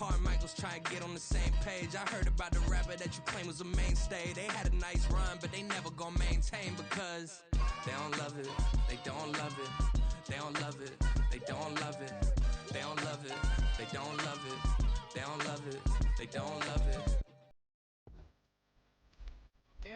Carmichael's trying to get on the same page. I heard about the rapper that you claim was a mainstay. They had a nice run, but they never gon' maintain because they don't love it, they don't love it, they don't love it, they don't love it, they don't love it, they don't love it, they don't love it, they don't love it. Yeah.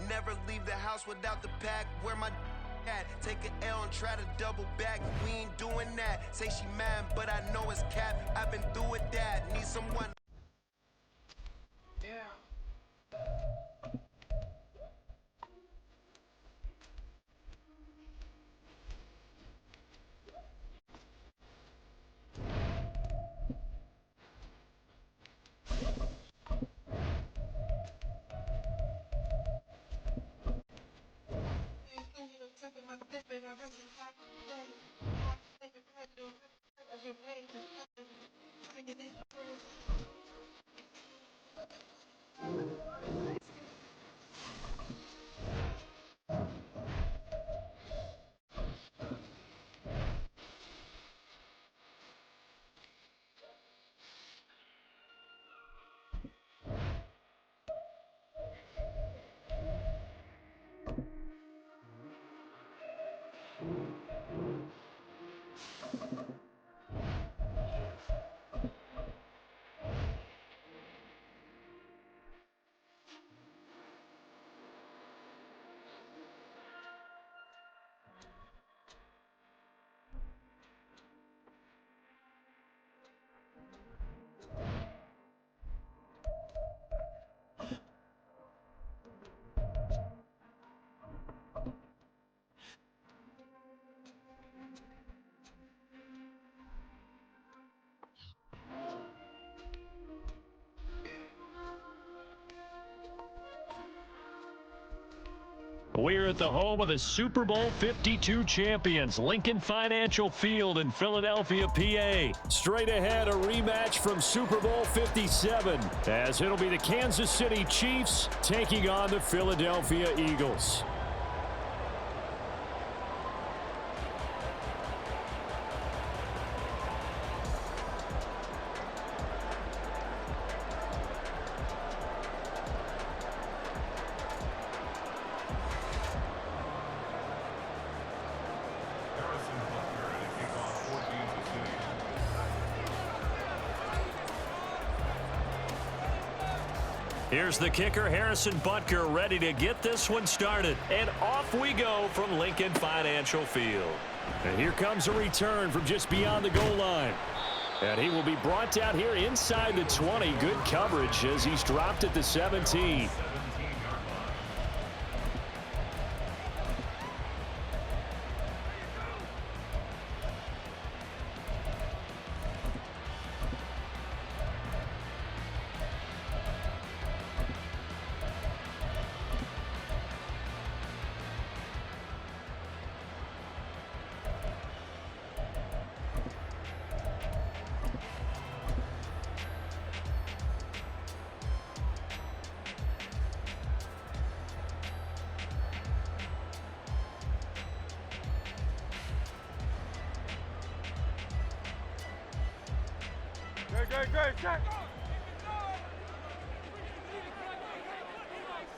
Never leave the house without the pack. Where my at? Take an L and try to double back. We ain't doing that. Say she mad, but I know it's cap. I've been through with that. Need someone. Yeah. We're at the home of the Super Bowl 52 champions, Lincoln Financial Field in Philadelphia, PA. Straight ahead, a rematch from Super Bowl 57, as it'll be the Kansas City Chiefs taking on the Philadelphia Eagles. Here's the kicker, Harrison Butker, ready to get this one started. And off we go from Lincoln Financial Field. And here comes a return from just beyond the goal line. And he will be brought down here inside the 20. Good coverage as he's dropped at the 17.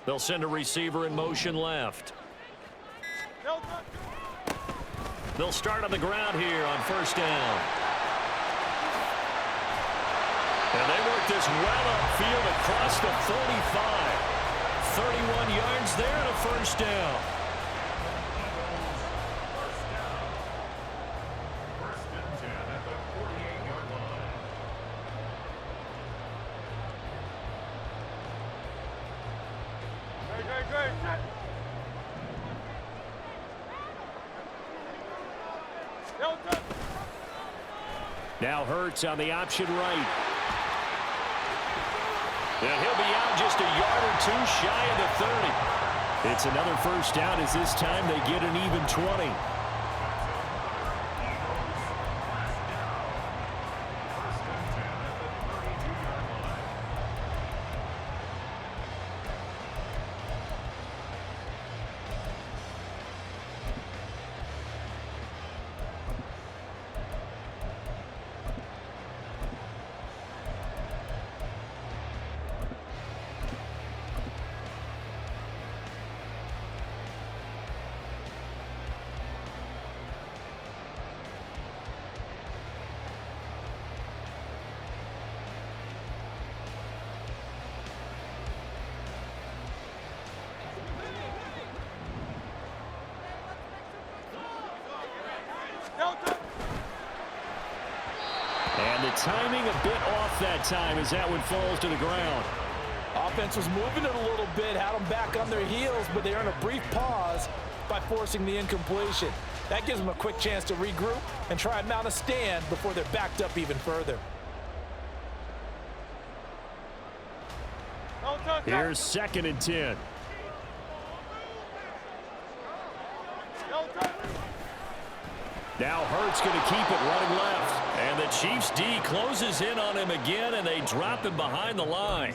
They'll send a receiver in motion left. They'll start on the ground here on first down. And they work this well upfield across the 45. 31 yards there and a first down. Now Hurts on the option right. And he'll be out just a yard or two shy of the 30. It's another first down as this time they get an even 20. And the timing a bit off that time as that one falls to the ground. Offense was moving it a little bit, had them back on their heels, but they earned a brief pause by forcing the incompletion. That gives them a quick chance to regroup and try and mount a stand before they're backed up even further. Here's 2nd and 10. Now Hurts going to keep it running left. And the Chiefs D closes in on him again, and they drop him behind the line.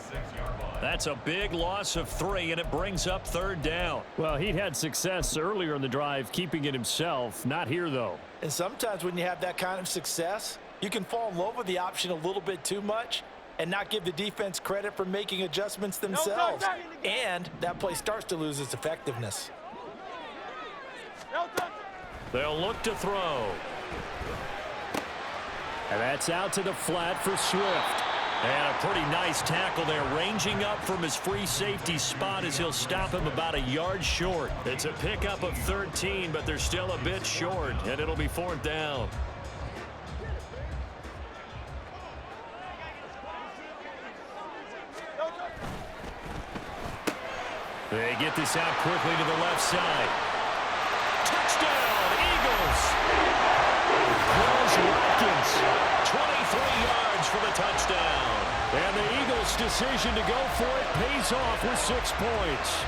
That's a big loss of 3, and it brings up 3rd down. Well, he'd had success earlier in the drive keeping it himself. Not here, though. And sometimes when you have that kind of success, you can fall in love with the option a little bit too much and not give the defense credit for making adjustments themselves. And that play starts to lose its effectiveness. They'll look to throw. And that's out to the flat for Swift. And a pretty nice tackle there, ranging up from his free safety spot as he'll stop him about a yard short. It's a pickup of 13, but they're still a bit short, and it'll be 4th down. They get this out quickly to the left side. Touchdown, Eagles! Wells Watkins, 23 yards for the touchdown. And the Eagles' decision to go for it pays off with 6 points.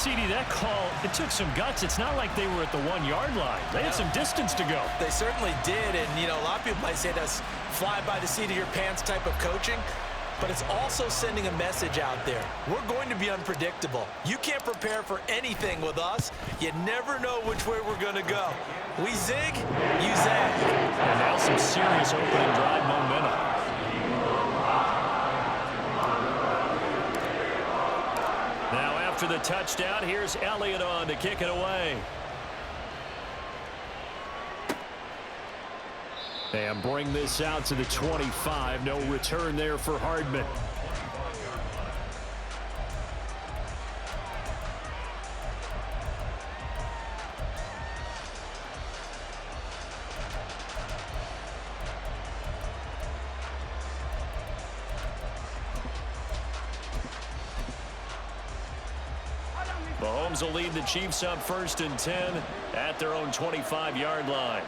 CD, that call, it took some guts. It's not like they were at the 1-yard line. They had some distance to go. They certainly did, and, you know, a lot of people might say that's fly by the seat of your pants type of coaching, but it's also sending a message out there. We're going to be unpredictable. You can't prepare for anything with us. You never know which way we're going to go. We zig, you zag. And now some serious opening drive momentum. Now after the touchdown, here's Elliott on to kick it away. And bring this out to the 25. No return there for Hardman. Mahomes will lead the Chiefs up 1st and 10 at their own 25-yard line.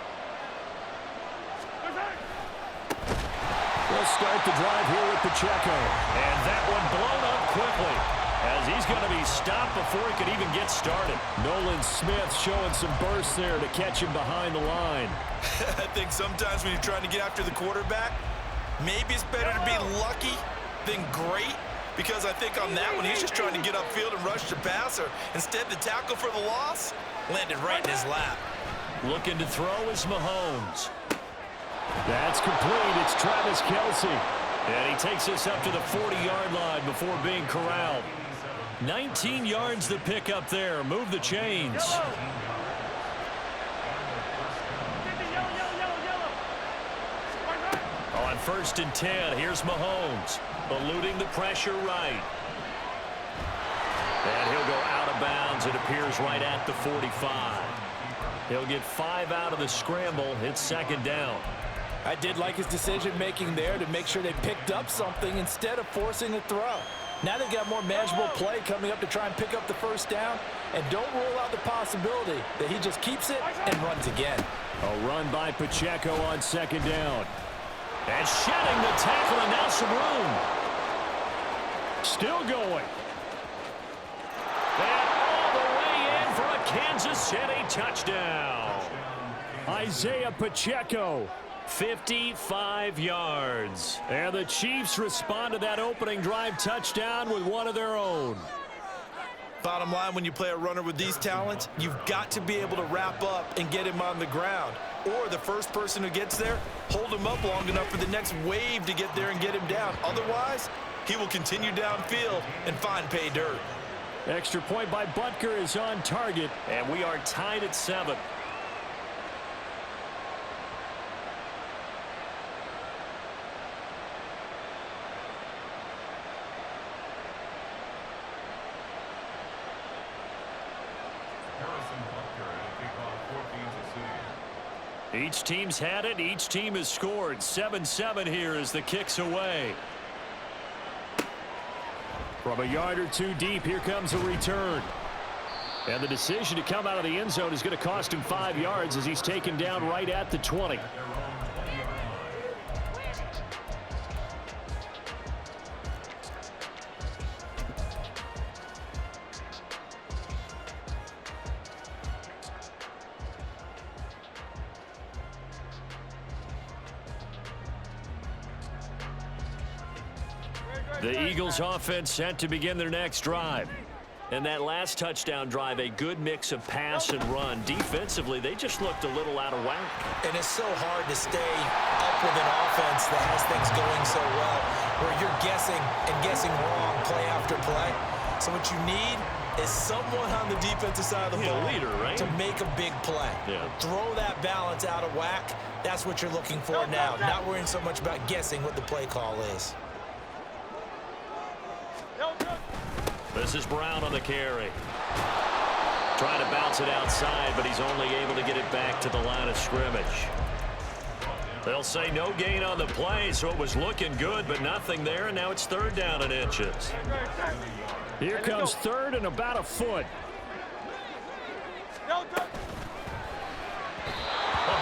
We'll start the drive here with Pacheco. And that one blown up quickly as he's going to be stopped before he could even get started. Nolan Smith showing some burst there to catch him behind the line. I think sometimes when you're trying to get after the quarterback, maybe it's better to be lucky than great, because I think on that one he's just trying to get upfield and rush the passer. Instead, the tackle for the loss landed right in his lap. Looking to throw is Mahomes. That's complete. It's Travis Kelce. And he takes us up to the 40-yard line before being corralled. 19 yards to pick up there. Move the chains. On 1st and 10, here's Mahomes. Eluding the pressure right. And he'll go out of bounds. It appears right at the 45. He'll get 5 out of the scramble. It's 2nd down. I did like his decision-making there to make sure they picked up something instead of forcing a throw. Now they've got more manageable play coming up to try and pick up the 1st down, and don't rule out the possibility that he just keeps it and runs again. A run by Pacheco on 2nd down. And shedding the tackle, and now some room. Still going. And all the way in for a Kansas City touchdown. Isaiah Pacheco. 55 yards. And the Chiefs respond to that opening drive touchdown with one of their own. Bottom line, when you play a runner with these talents, you've got to be able to wrap up and get him on the ground. Or the first person who gets there, hold him up long enough for the next wave to get there and get him down. Otherwise, he will continue downfield and find pay dirt. Extra point by Butker is on target, and we are tied at 7. Each team's had it. Each team has scored. 7-7 here as the kick's away. From a yard or two deep, here comes a return. And the decision to come out of the end zone is going to cost him 5 yards as he's taken down right at the 20. The Eagles offense set to begin their next drive. And that last touchdown drive, a good mix of pass and run. Defensively, they just looked a little out of whack. And it's so hard to stay up with an offense that has things going so well, where you're guessing and guessing wrong play after play. So what you need is someone on the defensive side of the ball leader, right? to make a big play. Yeah. Throw that balance out of whack. That's what you're looking for now. Not worrying so much about guessing what the play call is. This is Brown on the carry. Trying to bounce it outside, but he's only able to get it back to the line of scrimmage. They'll say no gain on the play, so it was looking good, but nothing there, and now it's 3rd down and inches. Here comes 3rd and about a foot. A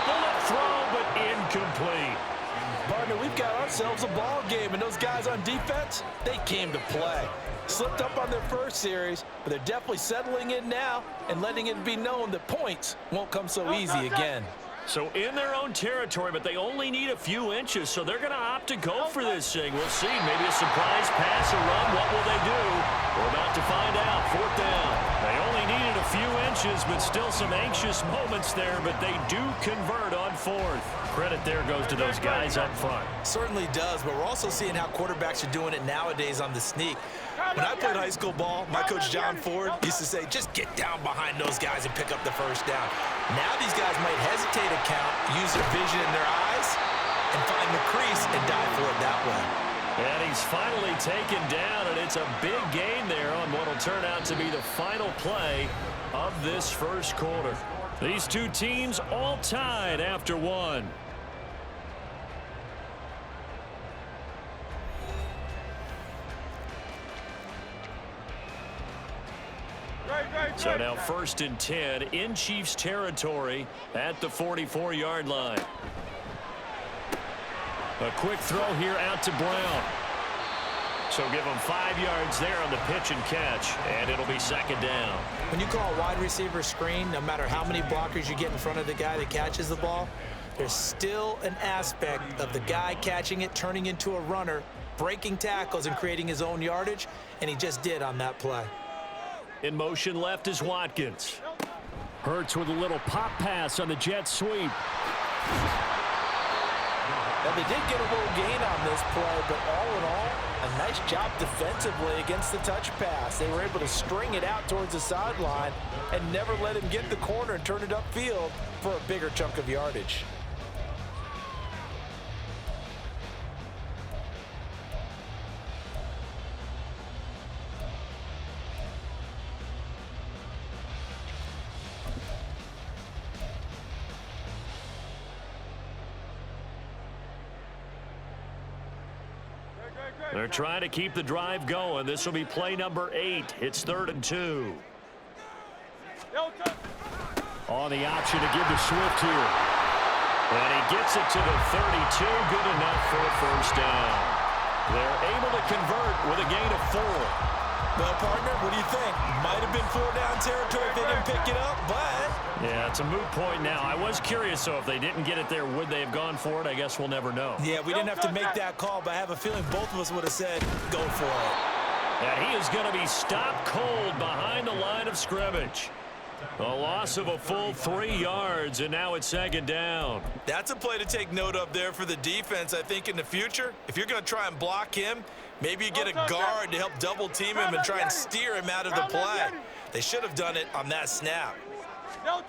bullet throw, but incomplete. Partner, we've got ourselves a ball game, and those guys on defense, they came to play. Slipped up on their first series, but they're definitely settling in now and letting it be known that points won't come so easy again. So in their own territory, but they only need a few inches, so they're going to opt to go for this thing. We'll see. Maybe a surprise pass or run. What will they do? We're about to find out. 4th down. They only needed a few inches, but still some anxious moments there, but they do convert on 4th. Credit there goes to those guys up front. Certainly does, but we're also seeing how quarterbacks are doing it nowadays on the sneak. When I played high school ball, my coach John Ford used to say, just get down behind those guys and pick up the first down. Now these guys might hesitate to count, use their vision in their eyes, and find the crease and dive for it that way. And he's finally taken down, and it's a big gain there on what will turn out to be the final play of this first quarter. These two teams all tied after one. So now 1st and 10 in Chiefs territory at the 44-yard line. A quick throw here out to Brown. So give him 5 yards there on the pitch and catch, and it'll be 2nd down. When you call a wide receiver screen, no matter how many blockers you get in front of the guy that catches the ball, there's still an aspect of the guy catching it, turning into a runner, breaking tackles and creating his own yardage, and he just did on that play. In motion left is Watkins. Hurts with a little pop pass on the jet sweep. Now, they did get a little gain on this play, but all in all, a nice job defensively against the touch pass. They were able to string it out towards the sideline and never let him get the corner and turn it upfield for a bigger chunk of yardage. They're trying to keep the drive going. This will be play number 8. It's 3rd and 2. On the option to give to Swift here. And he gets it to the 32. Good enough for a first down. They're able to convert with a gain of 4. Well, partner, what do you think? Might have been 4-down territory if they didn't pick it up, but... Yeah, it's a moot point now. I was curious, so if they didn't get it there, would they have gone for it? I guess we'll never know. Yeah, we didn't have to make that call, but I have a feeling both of us would have said, go for it. And he is going to be stopped cold behind the line of scrimmage. A loss of a full 3 yards, and now it's 2nd down. That's a play to take note of there for the defense, I think, in the future. If you're going to try and block him, maybe you get a guard to help double-team him and try and steer him out of the play. They should have done it on that snap. On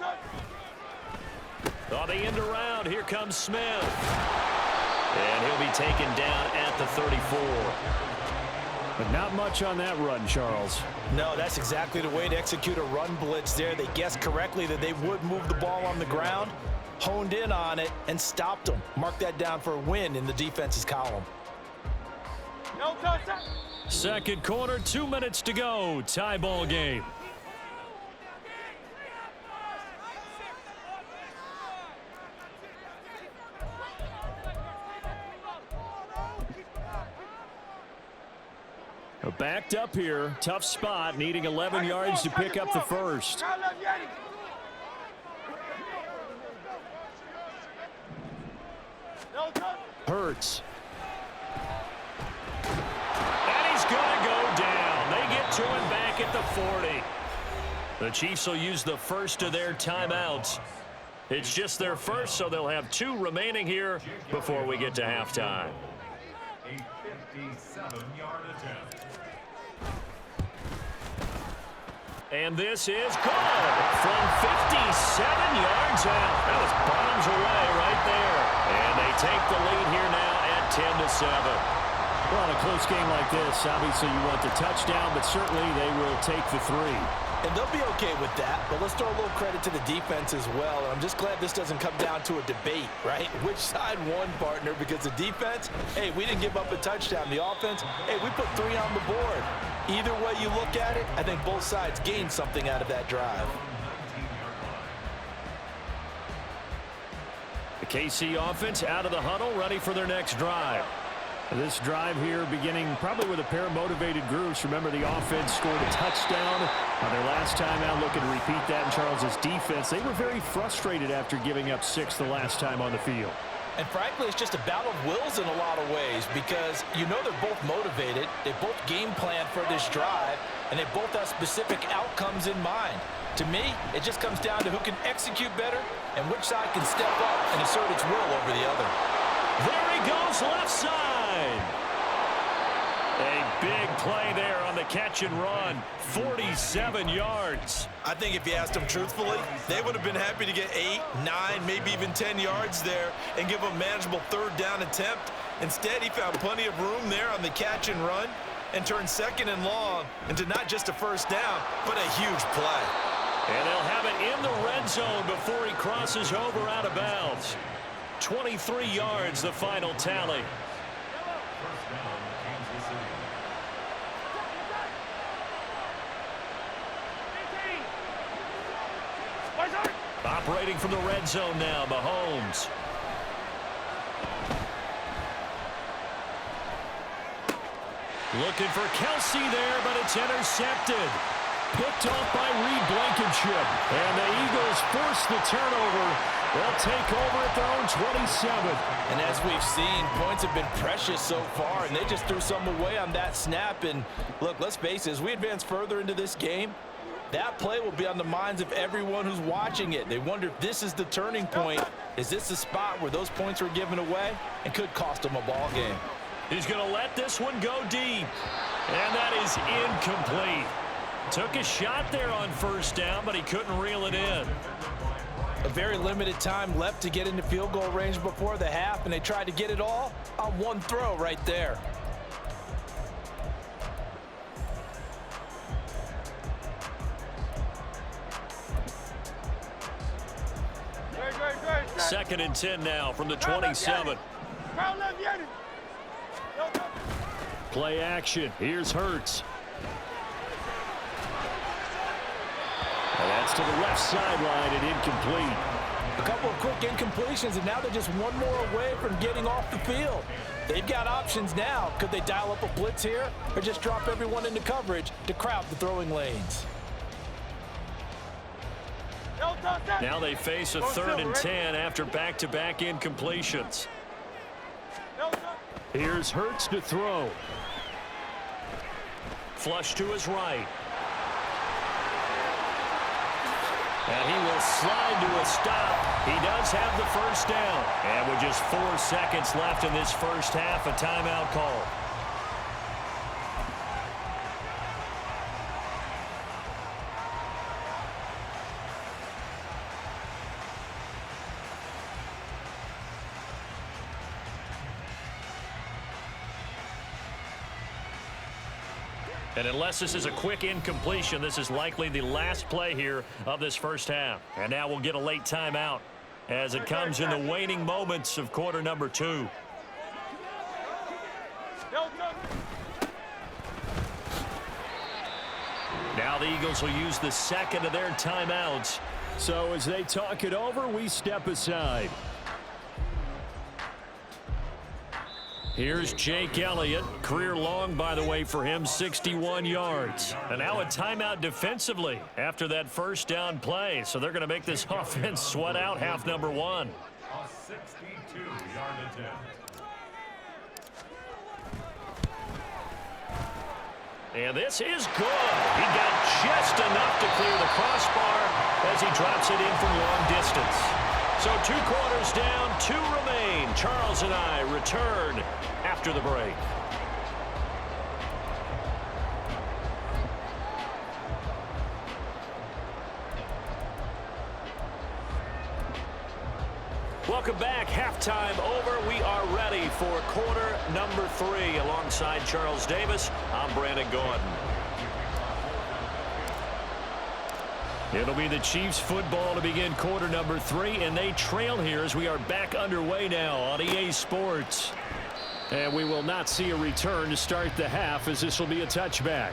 the end around, here comes Smith. And he'll be taken down at the 34. But not much on that run, Charles. No, that's exactly the way to execute a run blitz there. They guessed correctly that they would move the ball on the ground, honed in on it, and stopped them. Mark that down for a win in the defense's column. 2nd quarter, 2 minutes to go. Tie ball game. Backed up here. Tough spot. Needing 11 yards to pick up the first. Hurts. And he's going to go down. They get to him back at the 40. The Chiefs will use the first of their timeouts. It's just their first, so they'll have 2 remaining here before we get to halftime. A 57-yard attempt. And this is good from 57 yards out. That was bombs away right there. And they take the lead here now at 10-7. Well, in a close game like this, obviously you want the touchdown, but certainly they will take the 3. And they'll be okay with that, but let's throw a little credit to the defense as well. I'm just glad this doesn't come down to a debate, right? Which side won, partner? Because the defense, hey, we didn't give up a touchdown. The offense, hey, we put 3 on the board. Either way you look at it, I think both sides gained something out of that drive. The KC offense out of the huddle, ready for their next drive. This drive here beginning probably with a pair of motivated groups. Remember, the offense scored a touchdown on their last time out, looking to repeat that in Charles's defense. They were very frustrated after giving up 6 the last time on the field. And frankly, it's just a battle of wills in a lot of ways because you know they're both motivated, they both game plan for this drive, and they both have specific outcomes in mind. To me, it just comes down to who can execute better and which side can step up and assert its will over the other. There he goes, left side. A big play there on the catch and run, 47 yards. I think if you asked them truthfully, they would have been happy to get 8, 9, maybe even 10 yards there and give a manageable third down attempt. Instead, he found plenty of room there on the catch and run and turned second and long into not just a first down, but a huge play. And they'll have it in the red zone before he crosses over out of bounds. 23 yards, the final tally. First down, Kansas City. Operating from the red zone now, Mahomes. Looking for Kelsey there, but it's intercepted. Picked off by Reed Blankenship. And the Eagles force the turnover. They'll take over at their own 27. And as we've seen, points have been precious so far, and they just threw some away on that snap. And look, let's face it, as we advance further into this game, that play will be on the minds of everyone who's watching it. They wonder if this is the turning point. Is this the spot where those points were given away and could cost them a ball game? He's going to let this one go deep. And that is incomplete. Took a shot there on first down, but he couldn't reel it in. A very limited time left to get into field goal range before the half, and they tried to get it all on one throw right there. Second and 10 now from the 27. Play action. Here's Hurts. And that's to the left sideline and incomplete. A couple of quick incompletions, and now they're just one more away from getting off the field. They've got options now. Could they dial up a blitz here or just drop everyone into coverage to crowd the throwing lanes? Now they face a 3rd and 10 after back-to-back incompletions. Here's Hurts to throw. Flush to his right. And he will slide to a stop. He does have the first down. And with just 4 seconds left in this first half, a timeout call. And unless this is a quick incompletion, this is likely the last play here of this first half. And now we'll get a late timeout as it comes in the waning moments of quarter number 2. Now the Eagles will use the second of their timeouts. So as they talk it over, we step aside. Here's Jake Elliott. Career long, by the way, for him, 61 yards. And now a timeout defensively after that first down play. So they're going to make this offense sweat out half number 1. A 62-yard attempt. And this is good. He got just enough to clear the crossbar as he drops it in from long distance. So 2 quarters down, 2 remain. Charles and I return after the break. Welcome back. Halftime over. We are ready for quarter number 3. Alongside Charles Davis, I'm Brandon Gordon. It'll be the Chiefs football to begin quarter number 3, and they trail here as we are back underway now on EA Sports. And we will not see a return to start the half, as this will be a touchback.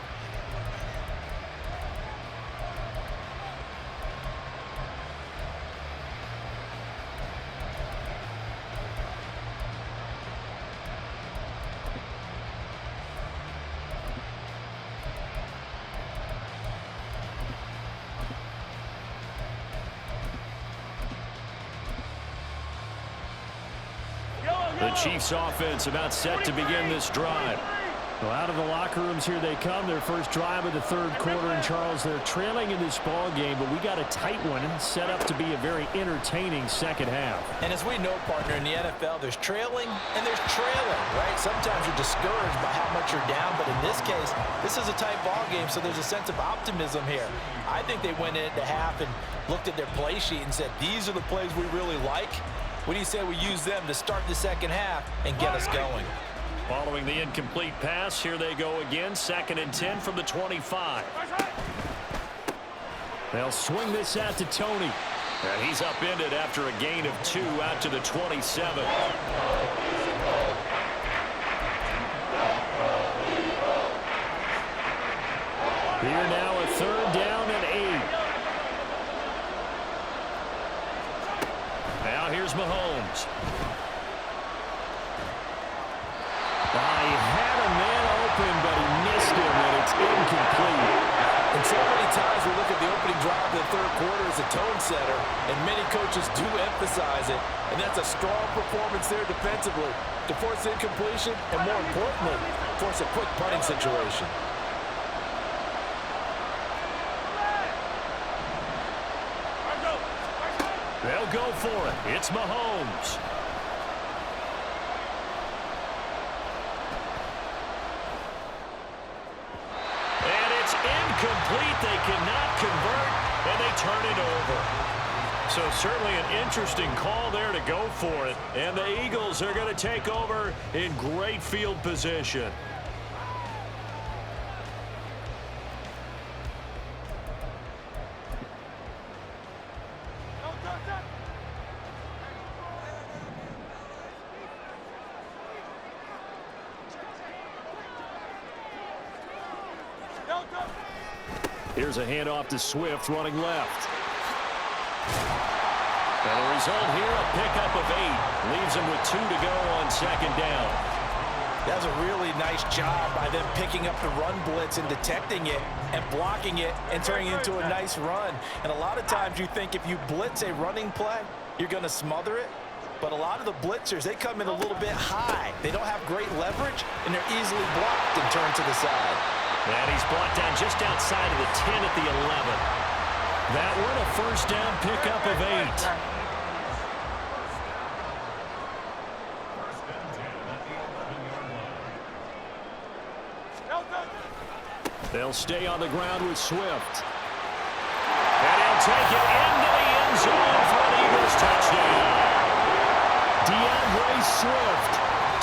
The Chiefs offense about set to begin this drive. Well, out of the locker rooms here they come. Their first drive of the third quarter. And, Charles, they're trailing in this ball game, but we got a tight one set up to be a very entertaining second half. And as we know, partner, in the NFL, there's trailing and there's trailing, right? Sometimes you're discouraged by how much you're down, but in this case, this is a tight ball game, so there's a sense of optimism here. I think they went into half and looked at their play sheet and said, these are the plays we really like. What do you say we use them to start the second half and get us going? Following the incomplete pass, here they go again. 2nd and 10 from the 25. They'll swing this out to Tony. And he's upended after a gain of 2 out to the 27. Here now a 3rd down and 8. Now here's Mahomes. He had a man open, but he missed him, and it's incomplete. And so many times we look at the opening drive of the third quarter as a tone setter, and many coaches do emphasize it, and that's a strong performance there defensively to force incompletion and, more importantly, force a quick punting situation. They'll go for it. It's Mahomes. Incomplete. They cannot convert, and they turn it over. So certainly an interesting call there to go for it. And the Eagles are going to take over in great field position. Here's a handoff to Swift running left. And the result here, a pickup of 8. Leaves him with 2 to go on 2nd down. That's a really nice job by them picking up the run blitz and detecting it and blocking it and turning it into a nice run. And a lot of times you think if you blitz a running play, you're going to smother it. But a lot of the blitzers, they come in a little bit high. They don't have great leverage, and they're easily blocked and turned to the side. And he's brought down just outside of the 10 at the 11. That one a first down pickup of 8. They'll stay on the ground with Swift. And he'll take it into the end zone for an Eagles touchdown. DeAndre Swift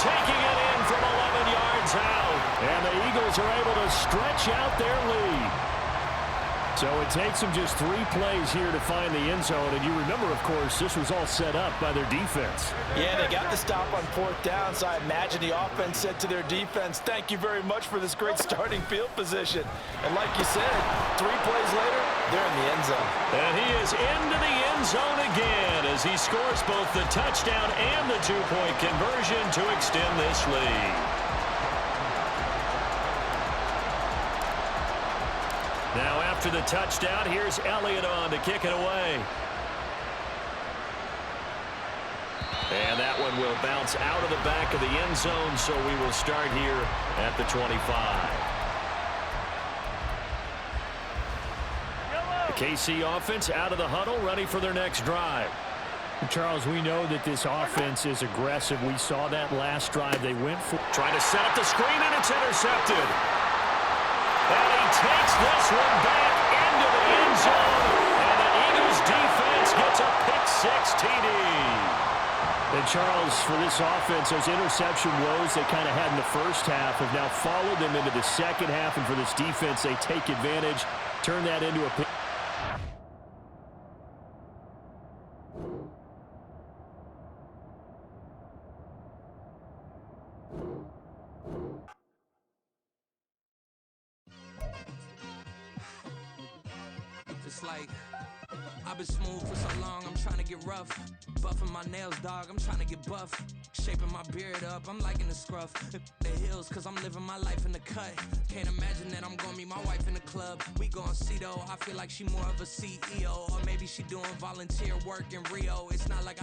taking it in from 11 yards out. And the Eagles are able to stretch out their lead. So it takes them just 3 plays here to find the end zone. And you remember, of course, this was all set up by their defense. Yeah, they got the stop on 4th down, so I imagine the offense said to their defense, thank you very much for this great starting field position. And like you said, 3 plays later, they're in the end zone. And he is into the end zone again as he scores both the touchdown and the 2-point conversion to extend this lead. Now after the touchdown, here's Elliott on to kick it away. And that one will bounce out of the back of the end zone, so we will start here at the 25. The KC offense out of the huddle, ready for their next drive. Charles, we know that this offense is aggressive. We saw that last drive. They went for... Trying to set up the screen, and it's intercepted. And he takes this one back into the end zone. And the Eagles defense gets a pick-6 TD. And Charles, for this offense, those interception woes they kind of had in the first half have now followed them into the second half. And for this defense, they take advantage, turn that into a pick. It's like I've been smooth for so long, I'm trying to get rough. Buffing my nails, dog, I'm trying to get buff. Shaping my beard up, I'm liking the scruff. The hills, cause I'm living my life in the cut. Can't imagine that I'm gonna meet my wife in the club. We gon' see though, I feel like she more of a CEO. Or maybe she doing volunteer work in Rio. It's not like I